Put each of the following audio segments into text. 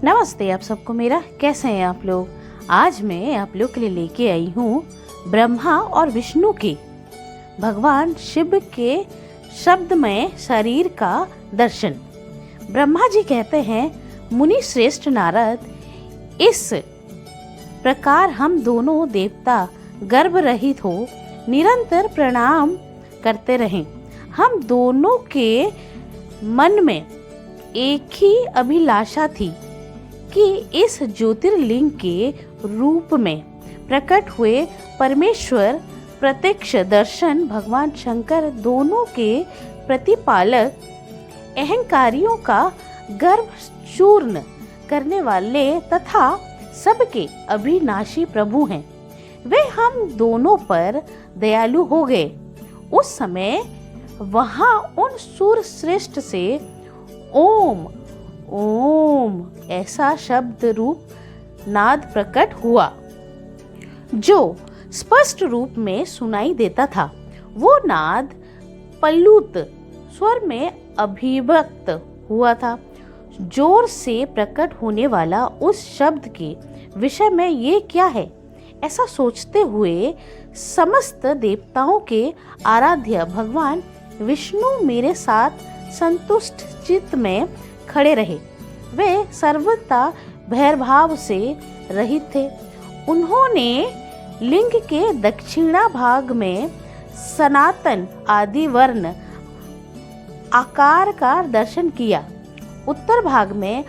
नमस्ते आप सबको मेरा। कैसे हैं आप लोग। आज मैं आप लोग के लिए लेके आई हूँ ब्रह्मा और विष्णु के भगवान शिव के शब्दमय शरीर का दर्शन। ब्रह्मा जी कहते हैं, मुनि श्रेष्ठ नारद, इस प्रकार हम दोनों देवता गर्भ रहित हो निरंतर प्रणाम करते रहें। हम दोनों के मन में एक ही अभिलाषा थी कि इस ज्योतिर्लिंग के रूप में प्रकट हुए परमेश्वर प्रत्यक्ष दर्शन भगवान शंकर दोनों के प्रतिपालक अहंकारियों का गर्भ चूर्ण करने वाले तथा सबके अविनाशी प्रभु हैं। वे हम दोनों पर दयालु हो गए। उस समय वहां उन सूर श्रेष्ठ से ओम ओम ऐसा शब्द रूप नाद प्रकट हुआ जो स्पष्ट रूप में सुनाई देता था। वो नाद पल्लुत स्वर में अभिव्यक्त हुआ था। जोर से प्रकट होने वाला उस शब्द के विषय में ये क्या है, ऐसा सोचते हुए समस्त देवताओं के आराध्य भगवान विष्णु मेरे साथ संतुष्ट चित्त में खड़े रहे। वे सर्वथा भैरभाव से रहित थे। उन्होंने लिंग के दक्षिणा भाग में सनातन आदि वर्ण आकार का दर्शन किया, उत्तर भाग में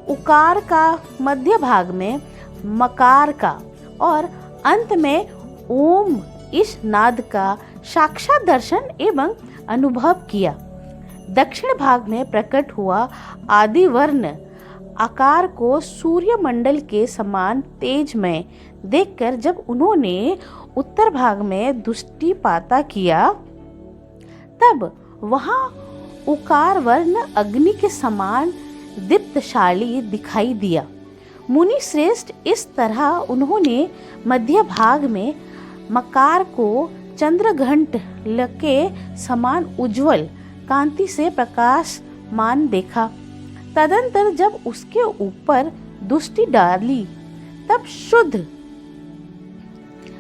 उकार का, मध्य भाग में मकार का और अंत में ओम इस नाद का साक्षात दर्शन एवं अनुभव किया। दक्षिण भाग में प्रकट हुआ आदि वर्ण आकार को सूर्य मंडल के समान तेज में देखकर जब उन्होंने उत्तर भाग में दृष्टिपात किया, तब वहां उकार वर्ण अग्नि के समान दीप्तशाली दिखाई दिया। मुनि श्रेष्ठ, इस तरह उन्होंने मध्य भाग में मकार को चंद्रघंट के समान उज्जवल कांति से प्रकाशमान देखा। तदंतर जब उसके ऊपर दृष्टि डाली, तब शुद्ध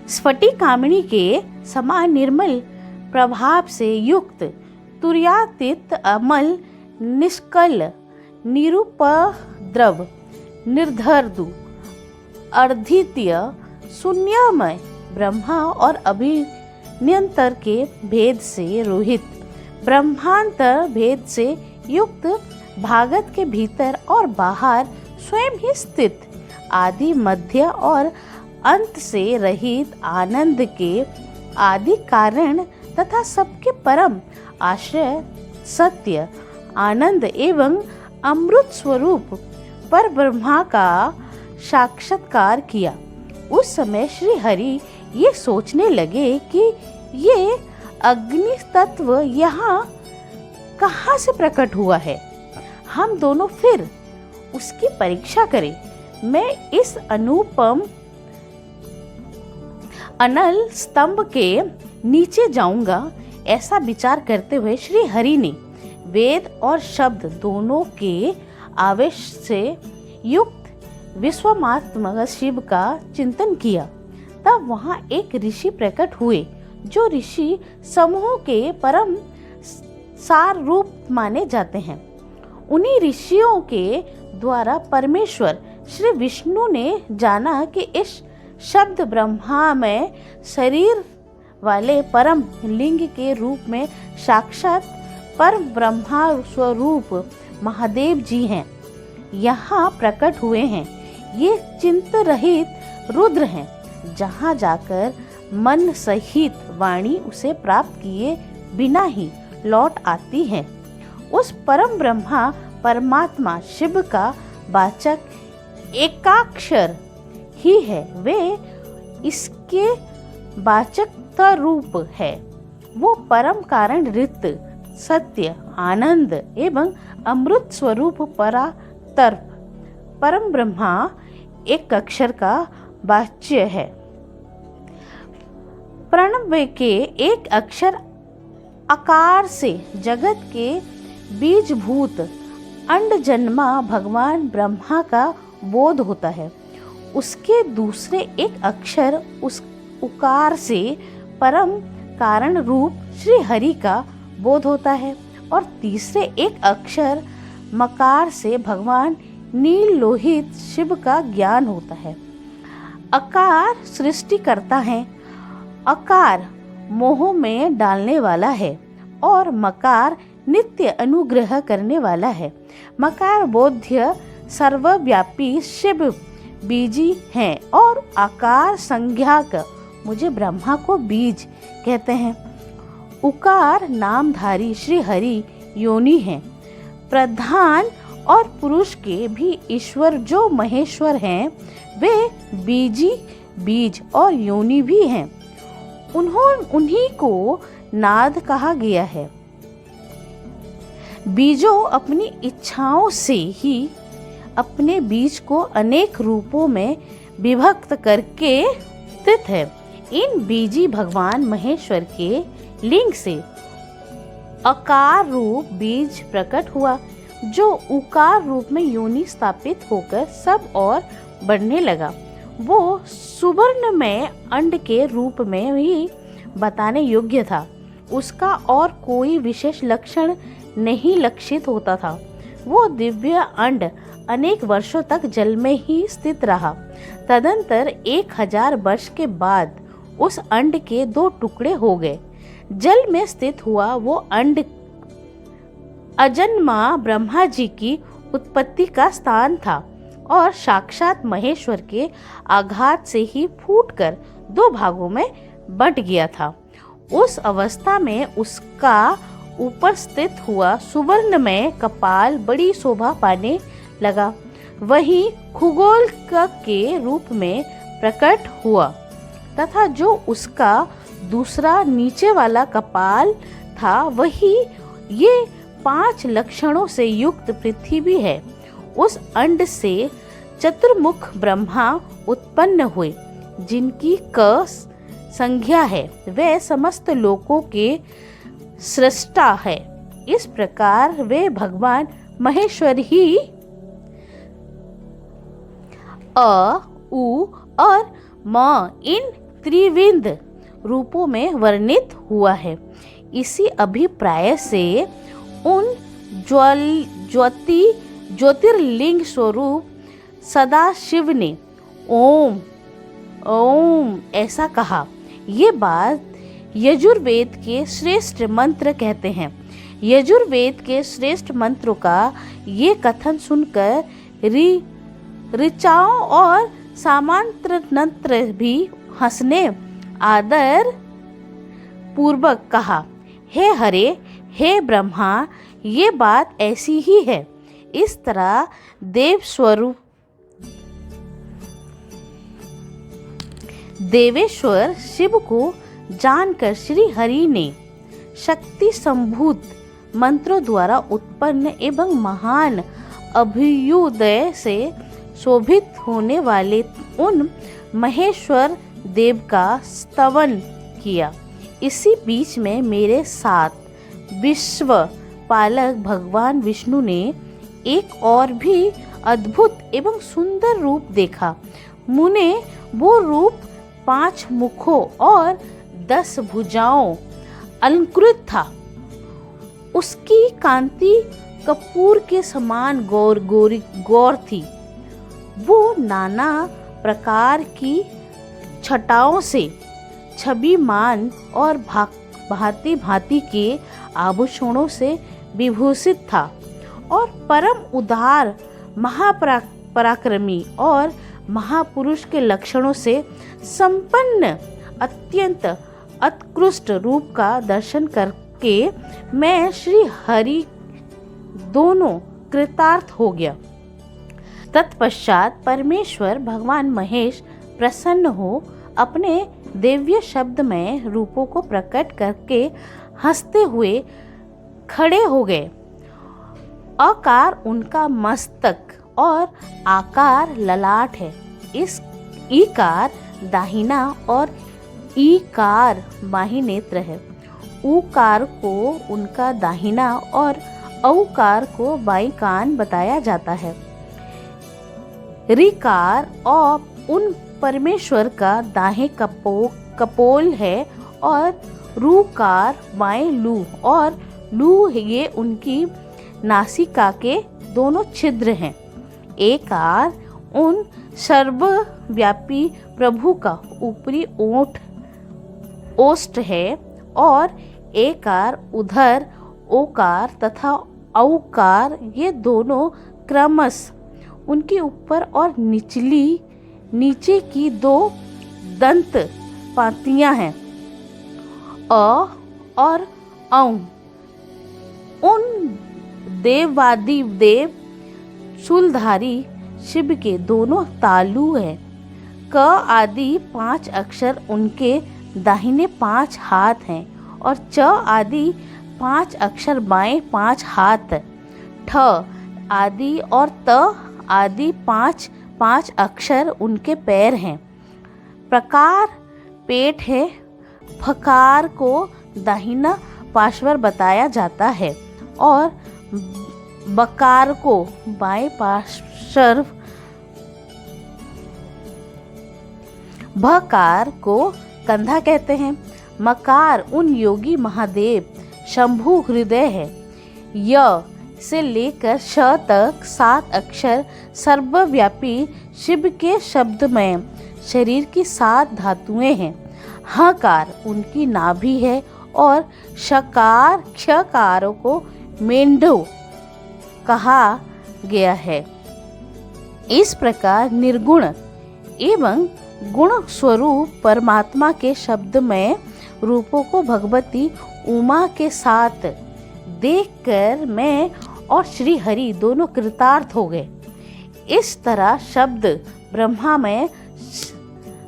स्फटिकामणि के समान निर्मल प्रभाव से युक्त तुर्यातीत अमल निष्कल निरुपद्रव निर्धर्दु अर्धितीय शून्यमय ब्रह्मा और अभिन्यंतर के भेद से रोहित ब्रह्मांतर भेद से युक्त भागत के भीतर और बाहर स्वयं ही स्थित आदि मध्य और अंत से रहित आनंद के आदि कारण तथा सबके परम आश्रय सत्य आनंद एवं अमृत स्वरूप पर ब्रह्मा का साक्षात्कार किया। उस समय श्री हरि ये सोचने लगे कि ये अग्नि तत्व यहाँ कहाँ से प्रकट हुआ है। हम दोनों फिर उसकी परीक्षा करें। मैं इस अनुपम अनल स्तंभ के नीचे जाऊंगा। ऐसा विचार करते हुए श्री हरि ने वेद और शब्द दोनों के आवेश से युक्त विश्वमात्मक शिव का चिंतन किया। तब वहां एक ऋषि प्रकट हुए जो ऋषि समूह के परम सार रूप माने जाते हैं। उन्हीं ऋषियों के द्वारा परमेश्वर श्री विष्णु ने जाना कि इस शब्द ब्रह्मा में शरीर वाले परम लिंग के रूप में साक्षात परम ब्रह्मा स्वरूप महादेव जी हैं, यहाँ प्रकट हुए हैं। ये चिंत रहित रुद्र हैं। जहाँ जाकर मन सहित वाणी उसे प्राप्त किए बिना ही लौट आती है। उस परम ब्रह्मा परमात्मा शिव का वाचक एकाक्षर ही है। वे इसके वाचक रूप है। वो परम कारण रित सत्य आनंद एवं अमृत स्वरूप परातर परम ब्रह्मा एक अक्षर का वाच्य है। प्रणव के एक अक्षर आकार से जगत के बीजभूत अंड जन्मा भगवान ब्रह्मा का बोध होता है। उसके दूसरे एक अक्षर उस उकार से परम कारण रूप श्री हरि का बोध होता है और तीसरे एक अक्षर मकार से भगवान नील लोहित शिव का ज्ञान होता है। अकार सृष्टि करता है, अकार मोह में डालने वाला है और मकार नित्य अनुग्रह करने वाला है। मकार बोध्य सर्वव्यापी शिव बीजी हैं और आकार संज्ञाक मुझे ब्रह्मा को बीज कहते हैं। उकार नामधारी श्री हरि योनि हैं। प्रधान और पुरुष के भी ईश्वर जो महेश्वर हैं वे बीजी बीज और योनि भी हैं। उन्हीं को नाद कहा गया है। बीजों अपनी इच्छाओं से ही अपने बीज को अनेक रूपों में विभक्त करके स्थित है। इन बीजी भगवान महेश्वर के लिंग से अकार रूप बीज प्रकट हुआ जो उकार रूप में योनि स्थापित होकर सब और बढ़ने लगा। वो सुवर्ण में अंड के रूप में ही बताने योग्य था। उसका और कोई विशेष लक्षण नहीं लक्षित होता था। वो दिव्य अंड अनेक वर्षों तक जल में ही स्थित रहा। तदंतर 1000 वर्ष के बाद उस अंड के 2 टुकड़े हो गए। जल में स्थित हुआ वो अंड अजन्मा ब्रह्मा जी की उत्पत्ति का स्थान था और साक्षात महेश्वर के आघात से ही फूटकर 2 भागों में बंट गया था। उस अवस्था में उसका ऊपर स्थित हुआ सुवर्ण में कपाल बड़ी शोभा पाने लगा। वही खगोल के रूप में प्रकट हुआ तथा जो उसका दूसरा नीचे वाला कपाल था वही ये 5 लक्षणों से युक्त पृथ्वी है। उस अंड से चतुर्मुख ब्रह्मा उत्पन्न हुए जिनकी क संज्ञा है। वे समस्त लोकों के सृष्टा है। इस प्रकार वे भगवान महेश्वर ही अ, उ और म इन त्रिविध रूपों में वर्णित हुआ है। इसी अभिप्राय से उन ज्योतिर्लिंग स्वरूप सदाशिव ने ओम ओम ऐसा कहा। ये बात यजुर्वेद के श्रेष्ठ मंत्र कहते हैं। यजुर्वेद के श्रेष्ठ मंत्रों का ये कथन सुनकर ऋचाओं और सामांत्र भी हंसने आदर पूर्वक कहा, हे हरे, हे ब्रह्मा, ये बात ऐसी ही है। इस तरह देवेश्वर शिव को जानकर श्री हरि ने शक्ति संभूत मंत्रों द्वारा उत्पन्न एवं महान अभ्युदय से शोभित होने वाले उन महेश्वर देव का स्तवन किया। इसी बीच में मेरे साथ विश्व पालक भगवान विष्णु ने एक और भी अद्भुत एवं सुंदर रूप देखा। मुने वो रूप 5 मुखों और 10 भुजाओं अलंकृत था। उसकी कांति कपूर के समान गौर थी। वो नाना प्रकार की छटाओं से छविमान और भांति भांति के आभूषणों से विभूषित था और परम उदार महापराक्रमी और महापुरुष के लक्षणों से संपन्न अत्यंत उत्कृष्ट रूप का दर्शन करके मैं श्री हरि दोनों कृतार्थ हो गया। तत्पश्चात परमेश्वर भगवान महेश प्रसन्न हो अपने दिव्य शब्दमय रूपों को प्रकट करके हंसते हुए खड़े हो गए। आकार उनका मस्तक और आकार ललाट है। इस ईकार दाहिना और ईकार बाही नेत्र है। उकार को उनका दाहिना और औकार को बाईं कान बताया जाता है। ऋकार और उन परमेश्वर का दाहिने कपोल है और रूकार बाएं लू और लू ये उनकी नासिका के दोनों छिद्र हैं। एकार उन सर्वव्यापी प्रभु का ऊपरी ओष्ठ है और एकार उधर ओकार तथा औकार ये दोनों क्रमश उनके ऊपर और नीचे की दो दंत पातियां हैं। अ और औ उन देवादि देव शूलधारी शिव के दोनों तालु हैं। क आदि 5 अक्षर उनके दाहिने 5 हाथ हैं और च आदि 5 अक्षर बाएं 5 हाथ। ठ आदि और त आदि 5 अक्षर उनके पैर हैं। प्रकार पेट है। फकार को दाहिना पार्श्वर बताया जाता है और बकार को बाएं पार्श्व, भकार को कंधा कहते हैं। मकार उन योगी महादेव शंभु हृदय है। य से लेकर श तक 7 अक्षर सर्वव्यापी शिव के शब्दमय शरीर की 7 धातुएं हैं। हकार उनकी नाभि है और शकार क्षकारों को मेंढो कहा गया है। इस प्रकार निर्गुण एवं गुण स्वरूप परमात्मा के शब्दमय रूपों को भगवती उमा के साथ देखकर मैं और श्री हरि दोनों कृतार्थ हो गए। इस तरह शब्द ब्रह्मा में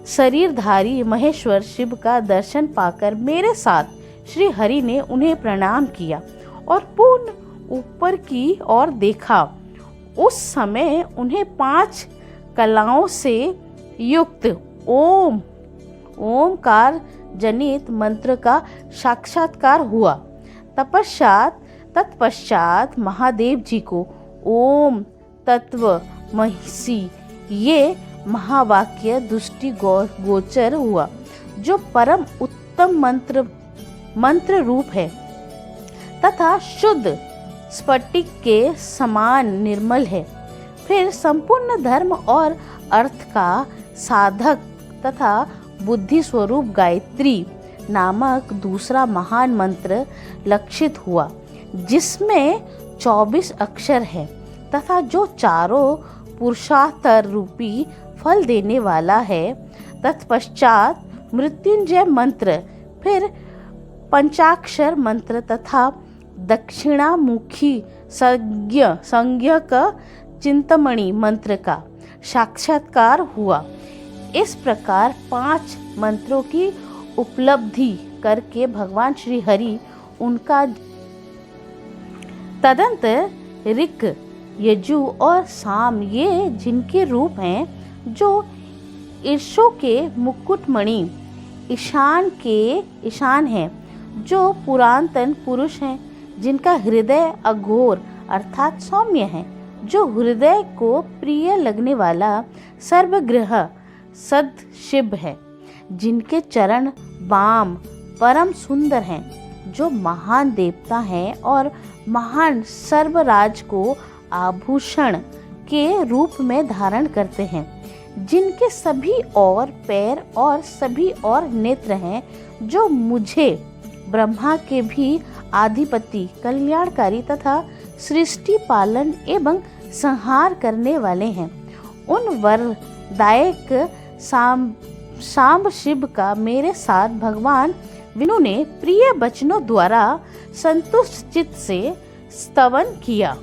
शरीरधारी महेश्वर शिव का दर्शन पाकर मेरे साथ श्री हरि ने उन्हें प्रणाम किया और पूर्ण ऊपर की ओर देखा। उस समय उन्हें 5 कलाओं से युक्त ओमकार जनित मंत्र का साक्षात्कार हुआ। तत्पश्चात महादेव जी को ओम तत्व महिषी ये महावाक्य दृष्टि गोचर हुआ, जो परम उत्तम मंत्र रूप है तथा शुद्ध स्फटिक के समान निर्मल है। फिर संपूर्ण धर्म और अर्थ का साधक तथा बुद्धि स्वरूप गायत्री नामक दूसरा महान मंत्र लक्षित हुआ, जिसमें 24 अक्षर है तथा जो चारों पुरुषार्थ रूपी फल देने वाला है। तत्पश्चात मृत्युंजय मंत्र, फिर पंचाक्षर मंत्र तथा दक्षिणामुखी संज्ञक चिंतामणि मंत्र का साक्षात्कार हुआ। इस प्रकार 5 मंत्रों की उपलब्धि करके भगवान श्री हरि उनका तदंतर ऋक यजु और साम ये जिनके रूप हैं, जो ईर्षों के मुकुटमणि ईशान हैं, जो पुरातन पुरुष हैं, जिनका हृदय अघोर अर्थात सौम्य है, जो हृदय को प्रिय लगने वाला सर्वग्रह सद शिव है, जिनके चरण बाम परम सुंदर हैं, जो महान देवता हैं और महान सर्वराज को आभूषण के रूप में धारण करते हैं, जिनके सभी और पैर और सभी और नेत्र हैं, जो मुझे ब्रह्मा के भी आधिपति कल्याणकारी तथा सृष्टि पालन एवं संहार करने वाले हैं। उन वरदायक सांब शिव का मेरे साथ भगवान विष्णु ने प्रिय वचनों द्वारा संतुष्ट चित्त से स्तवन किया।